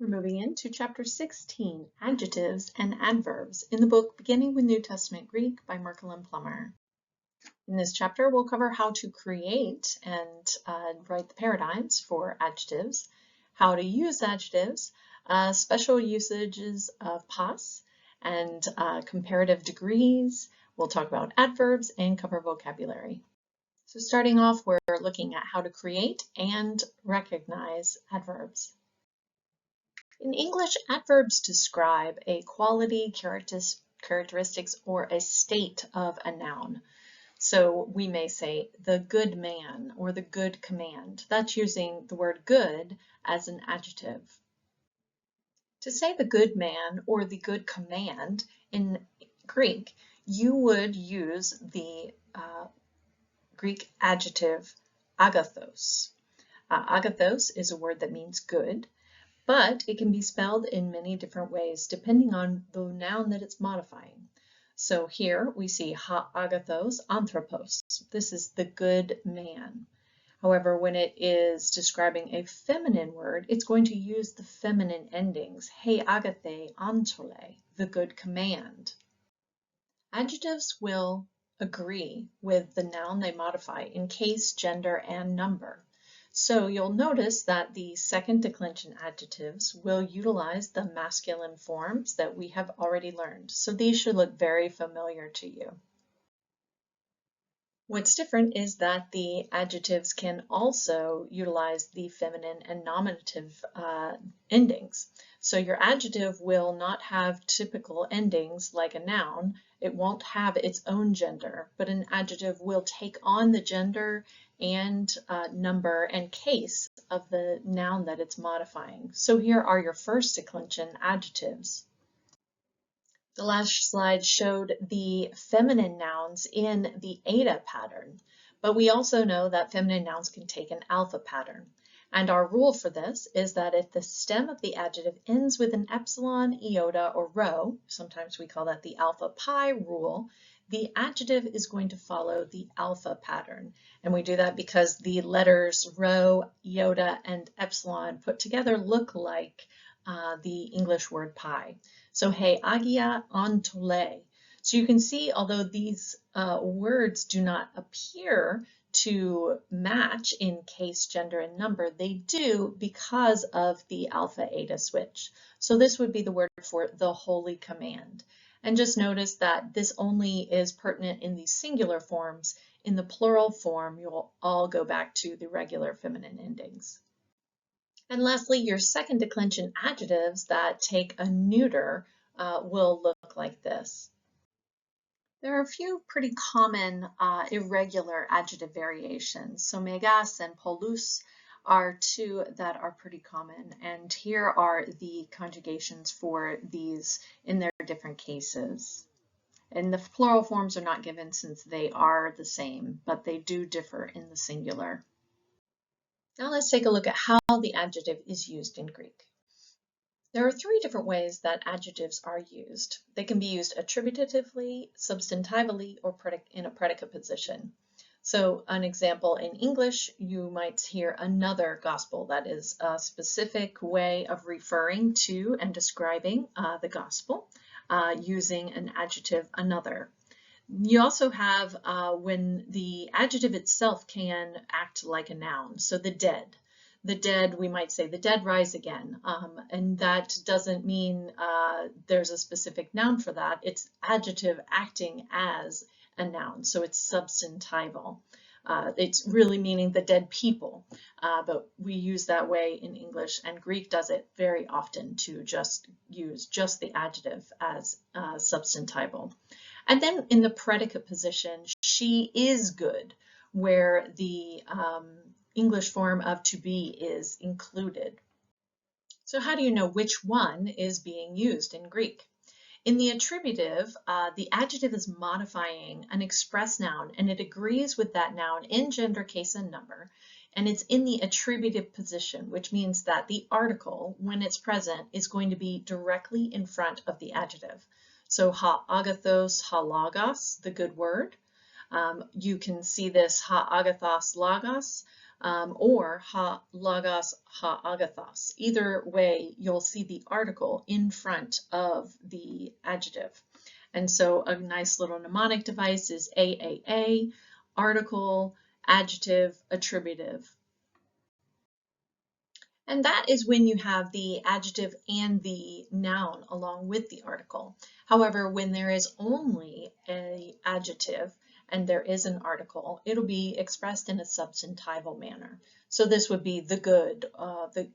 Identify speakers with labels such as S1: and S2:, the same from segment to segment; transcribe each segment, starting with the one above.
S1: We're moving into chapter 16, Adjectives and Adverbs, in the book Beginning with New Testament Greek by Merkle and Plummer. In this chapter, we'll cover how to create and write the paradigms for adjectives, how to use adjectives, special usages of pas, and comparative degrees. We'll talk about adverbs and cover vocabulary. So starting off, we're looking at how to create and recognize adverbs. In English, adverbs describe a quality, characteristics, or a state of a noun. So we may say the good man or the good command. That's using the word good as an adjective. To say the good man or the good command in Greek, you would use the Greek adjective agathos. Agathos is a word that means good, but it can be spelled in many different ways depending on the noun that it's modifying. So here we see ha agathos anthropos. This is the good man. However, when it is describing a feminine word, it's going to use the feminine endings. He agathe antole, the good command. Adjectives will agree with the noun they modify in case, gender, and number. So you'll notice that the second declension adjectives will utilize the masculine forms that we have already learned. So these should look very familiar to you. What's different is that the adjectives can also utilize the feminine and nominative endings. So your adjective will not have typical endings like a noun. It won't have its own gender, but an adjective will take on the gender and number and case of the noun that it's modifying. So here are your first declension adjectives. The last slide showed the feminine nouns in the eta pattern, but we also know that feminine nouns can take an alpha pattern. And our rule for this is that if the stem of the adjective ends with an epsilon, iota, or rho, sometimes we call that the alpha pi rule, the adjective is going to follow the alpha pattern. And we do that because the letters rho, iota, and epsilon put together look like the English word pi. So he agia antole. So you can see, although these words do not appear to match in case, gender, and number, they do because of the alpha eta switch. So this would be the word for the holy command. And just notice that this only is pertinent in the singular forms. In the plural form, you'll all go back to the regular feminine endings. And lastly, your second declension adjectives that take a neuter will look like this. There are a few pretty common irregular adjective variations. So megas and polus are two that are pretty common. And here are the conjugations for these in their different cases. And the plural forms are not given since they are the same, but they do differ in the singular. Now let's take a look at how the adjective is used in Greek. There are three different ways that adjectives are used. They can be used attributively, substantively, or in a predicate position. So an example in English, you might hear another gospel. That is a specific way of referring to and describing the gospel using an adjective another. You also have when the adjective itself can act like a noun. So the dead. The dead, we might say the dead rise again. And that doesn't mean there's a specific noun for that. It's adjective acting as a noun. So it's substantival. It's really meaning the dead people. But we use that way in English, and Greek does it very often to just use just the adjective as substantival. And then in the predicate position, she is good, where the English form of to be is included. So how do you know which one is being used in Greek? In the attributive, the adjective is modifying an express noun, and it agrees with that noun in gender, case, and number, and it's in the attributive position, which means that the article, when it's present, is going to be directly in front of the adjective. So ha agathos, ha logos, the good word. You can see this ha agathos logos or ha logos ha agathos. Either way, you'll see the article in front of the adjective. And so a nice little mnemonic device is AAA, article, adjective, attributive. And that is when you have the adjective and the noun along with the article. However, when there is only an adjective and there is an article, it'll be expressed in a substantival manner. So this would be the good,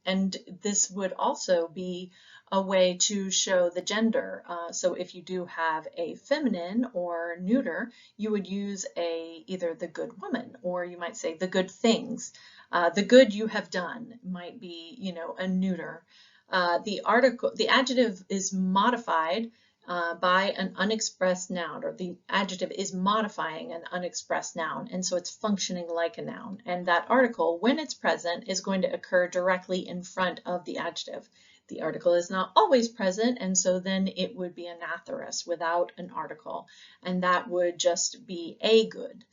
S1: and this would also be a way to show the gender. So if you do have a feminine or neuter, you would use either the good woman, or you might say the good things. The good you have done might be, a neuter. The adjective is modified by an unexpressed noun, or the adjective is modifying an unexpressed noun, and so it's functioning like a noun. And that article, when it's present, is going to occur directly in front of the adjective. The article is not always present, and so then it would be an aorist without an article, and that would just be a good.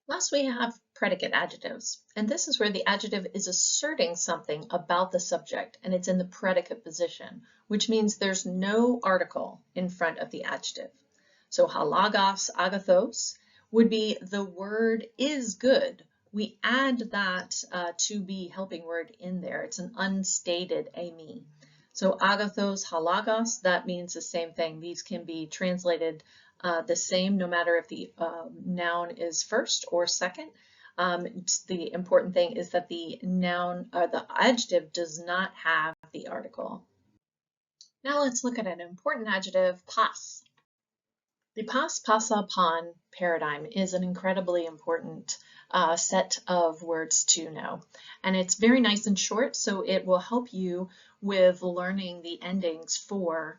S1: Last, we have predicate adjectives, and this is where the adjective is asserting something about the subject, and it's in the predicate position, which means there's no article in front of the adjective. So halagos agathos would be the word is good. We add that to be helping word in there. It's an unstated ami. So agathos, halagos, that means the same thing. These can be translated the same no matter if the noun is first or second. The important thing is that the noun or the adjective does not have the article. Now let's look at an important adjective, pas. The pas pasa pan paradigm is an incredibly important set of words to know, and it's very nice and short, so it will help you with learning the endings for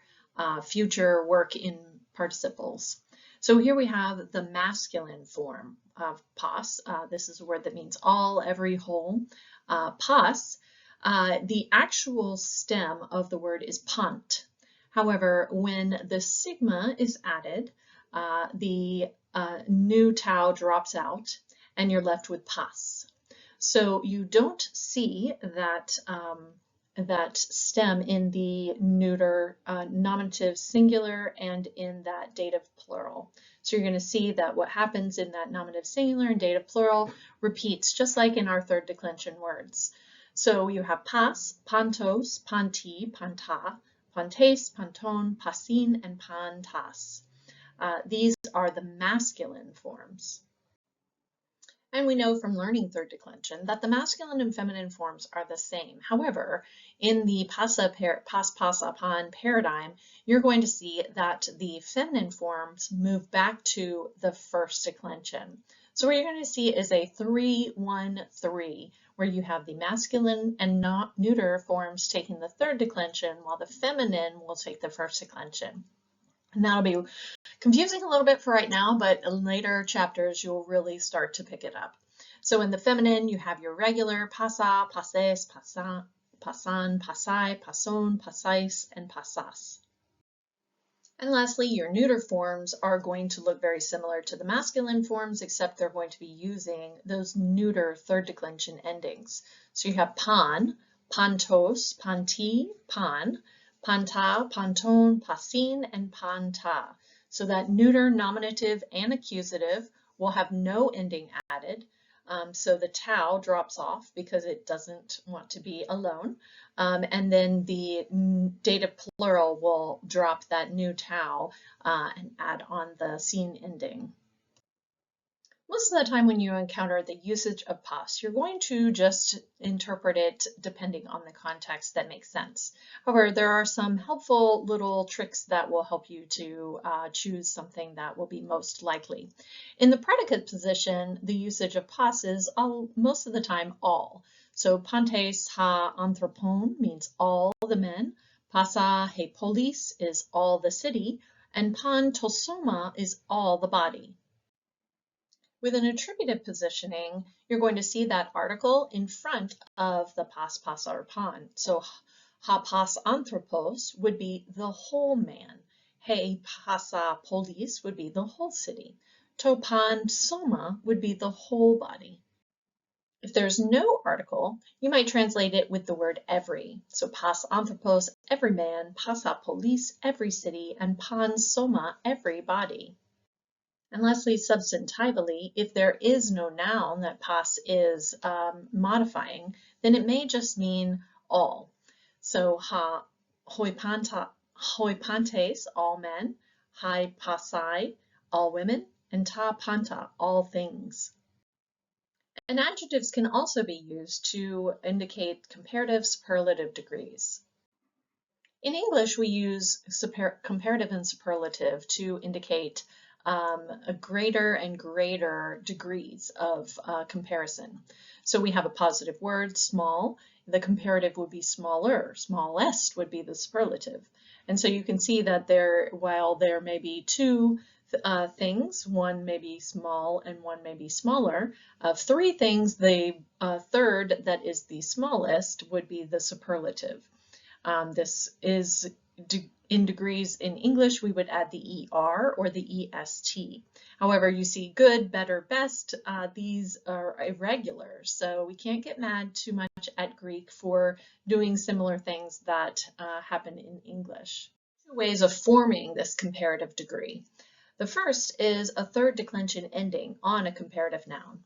S1: future work in participles. So here we have the masculine form of pas. This is a word that means all, every, whole. Pas, the actual stem of the word is pant. However, when the sigma is added, the new tau drops out and you're left with pas. So you don't see that that stem in the neuter nominative singular and in that dative plural. So you're going to see that what happens in that nominative singular and dative plural repeats just like in our third declension words. So you have pas, pantos, panti, panta, pantes, panton, pasin, and pantas. These are the masculine forms. And we know from learning third declension that the masculine and feminine forms are the same. However, in the pas pasa pan paradigm, you're going to see that the feminine forms move back to the first declension. So what you're going to see is a 3-1-3, where you have the masculine and neuter forms taking the third declension, while the feminine will take the first declension. And that'll be confusing a little bit for right now, but in later chapters, you'll really start to pick it up. So in the feminine, you have your regular pasa, pases, pasan, pasan, pasai, pason, pasais, and pasas. And lastly, your neuter forms are going to look very similar to the masculine forms, except they're going to be using those neuter third declension endings. So you have pan, pantos, panti, pan, panta, panton, pasin, and panta. So that neuter, nominative, and accusative will have no ending added. So the tau drops off because it doesn't want to be alone. And then the dative plural will drop that new tau and add on the sin ending. Most of the time when you encounter the usage of pas, you're going to just interpret it depending on the context that makes sense. However, there are some helpful little tricks that will help you to choose something that will be most likely. In the predicate position, the usage of pas is most of the time all. So pantes ha anthropon means all the men, pasa he polis is all the city, and pan tosoma is all the body. With an attributive positioning, you're going to see that article in front of the pas, pasa, or pan. So ha pas anthropos would be the whole man. He pasa polis would be the whole city. To pan soma would be the whole body. If there's no article, you might translate it with the word every. So pas anthropos, every man, pasa polis, every city, and pan soma, every body. And lastly, substantively, if there is no noun that pas is modifying, then it may just mean all. So hoipantes, all men, hai pasai, all women, and ta panta, all things. And adjectives can also be used to indicate comparative superlative degrees. In English, we use comparative and superlative to indicate a greater and greater degrees of comparison. So we have a positive word, small. The comparative would be smaller. Smallest would be the superlative. And so you can see that while there may be two things, one may be small and one may be smaller, of three things, the third that is the smallest would be the superlative. This is in degrees in English, we would add the ER or the EST. However, you see good, better, best, these are irregular. So we can't get mad too much at Greek for doing similar things that happen in English. Two ways of forming this comparative degree. The first is a third declension ending on a comparative noun.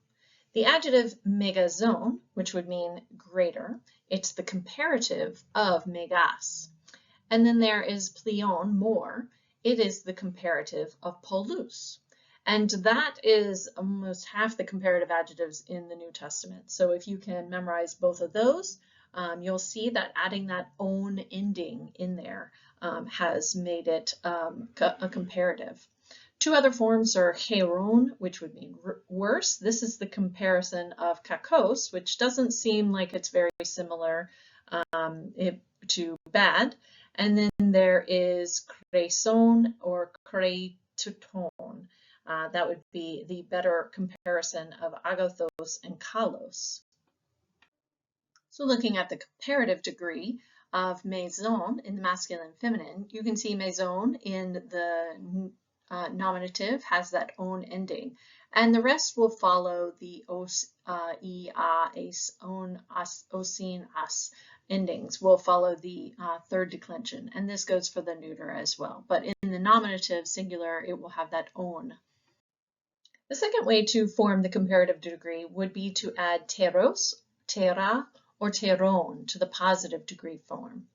S1: The adjective megazone, which would mean greater, it's the comparative of megas. And then there is plion, more. It is the comparative of polus. And that is almost half the comparative adjectives in the New Testament. So if you can memorize both of those, you'll see that adding that own ending in there has made it a comparative. Two other forms are heron, which would mean worse. This is the comparison of kakos, which doesn't seem like it's very similar to bad. And then there is kreson or kretuton. That would be the better comparison of agathos and kalos. So looking at the comparative degree of maison in the masculine and feminine, you can see maison in the nominative has that own ending, and the rest will follow the os, e, a, es, on, as, osin, as endings will follow the third declension, and this goes for the neuter as well. But in the nominative singular, it will have that own. The second way to form the comparative degree would be to add teros, tera, or teron to the positive degree form.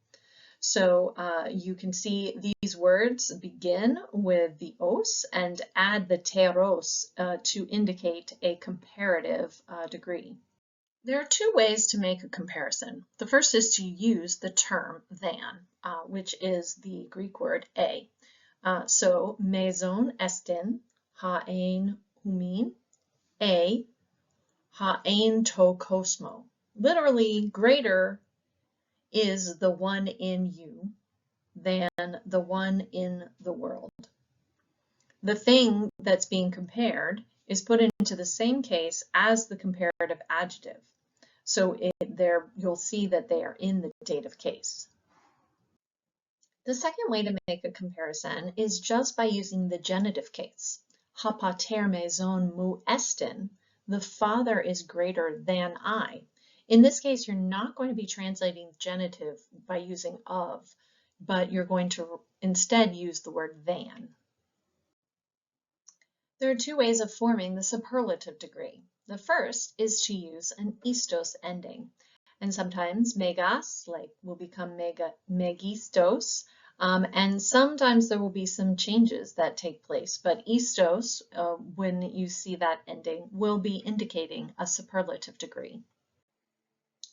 S1: So you can see these words begin with the os and add the teros to indicate a comparative degree. There are two ways to make a comparison. The first is to use the term than, which is the Greek word a. So meson estin haein humin a haein to kosmo. Literally, greater is the one in you than the one in the world. The thing that's being compared is put into the same case as the comparative adjective. So you'll see that they are in the dative case. The second way to make a comparison is just by using the genitive case. Ha pater meson mu estin, the father is greater than I. In this case, you're not going to be translating genitive by using of, but you're going to instead use the word than. There are two ways of forming the superlative degree. The first is to use an istos ending, and sometimes megas will become megistos, and sometimes there will be some changes that take place, but istos, when you see that ending, will be indicating a superlative degree.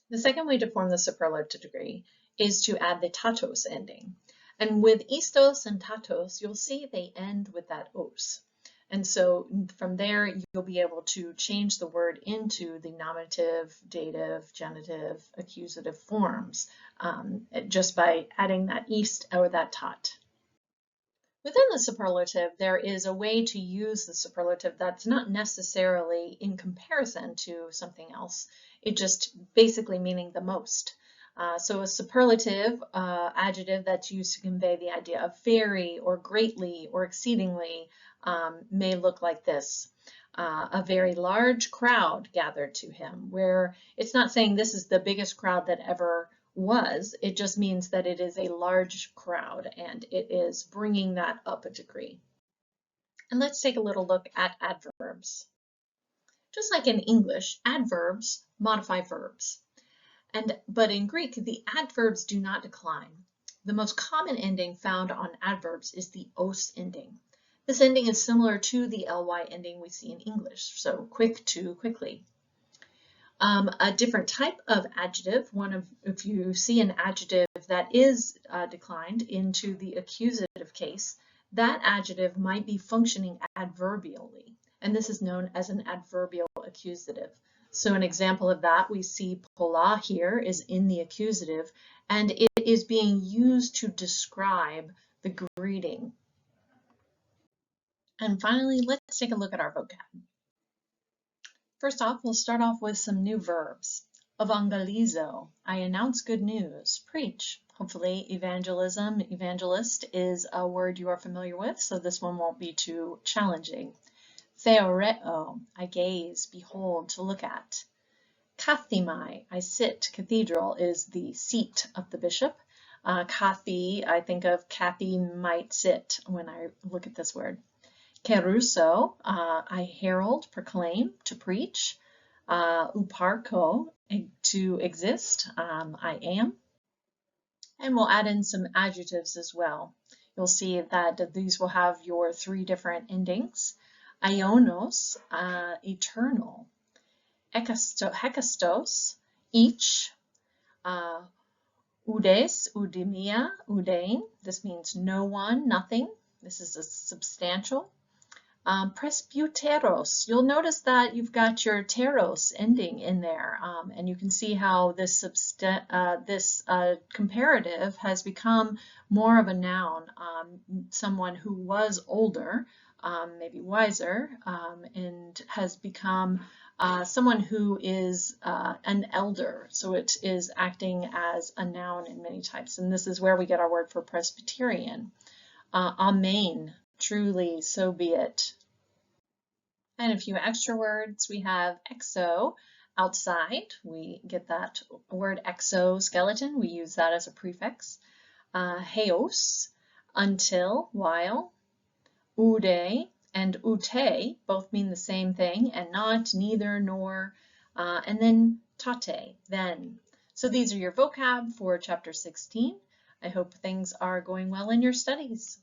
S1: The second way to form the superlative degree is to add the tatos ending. And with istos and tatos, you'll see they end with that os. And so from there, you'll be able to change the word into the nominative, dative, genitive, accusative forms just by adding that ist or that tat. Within the superlative, there is a way to use the superlative that's not necessarily in comparison to something else. It just basically meaning the most. So a superlative adjective that's used to convey the idea of very or greatly or exceedingly may look like this. A very large crowd gathered to him, where it's not saying this is the biggest crowd that ever was. It just means that it is a large crowd, and it is bringing that up a degree. And let's take a little look at adverbs. Just like in English, adverbs modify verbs. But in Greek, the adverbs do not decline. The most common ending found on adverbs is the os ending. This ending is similar to the ly ending we see in English, so quick to quickly. A different type of adjective, if you see an adjective that is declined into the accusative case, that adjective might be functioning adverbially, and this is known as an adverbial accusative. So an example of that, we see pola here is in the accusative, and it is being used to describe the greeting. And finally, let's take a look at our vocab. First off, we'll start off with some new verbs. Evangelizo, I announce good news. Preach. Hopefully evangelism, evangelist is a word you are familiar with, so this one won't be too challenging. Theoreo, I gaze, behold, to look at. Kathemai, I sit. Cathedral is the seat of the bishop. Kathi, I think of Kathy might sit when I look at this word. Keruso, I herald, proclaim, to preach. Uparko, to exist, I am. And we'll add in some adjectives as well. You'll see that these will have your 3 different endings. Ionos, eternal. Hekastos, each. Udes, udemia, udein. This means no one, nothing. This is a substantial. Presbyteros, you'll notice that you've got your teros ending in there, and you can see how this comparative has become more of a noun, someone who was older, maybe wiser, and has become someone who is an elder, so it is acting as a noun in many types, and this is where we get our word for Presbyterian. Amen. Truly, so be it. And a few extra words. We have exo, outside. We get that word exoskeleton. We use that as a prefix. Heos, until, while. Ude and ute both mean the same thing, and not, neither, nor. And then tate, then. So these are your vocab for chapter 16. I hope things are going well in your studies.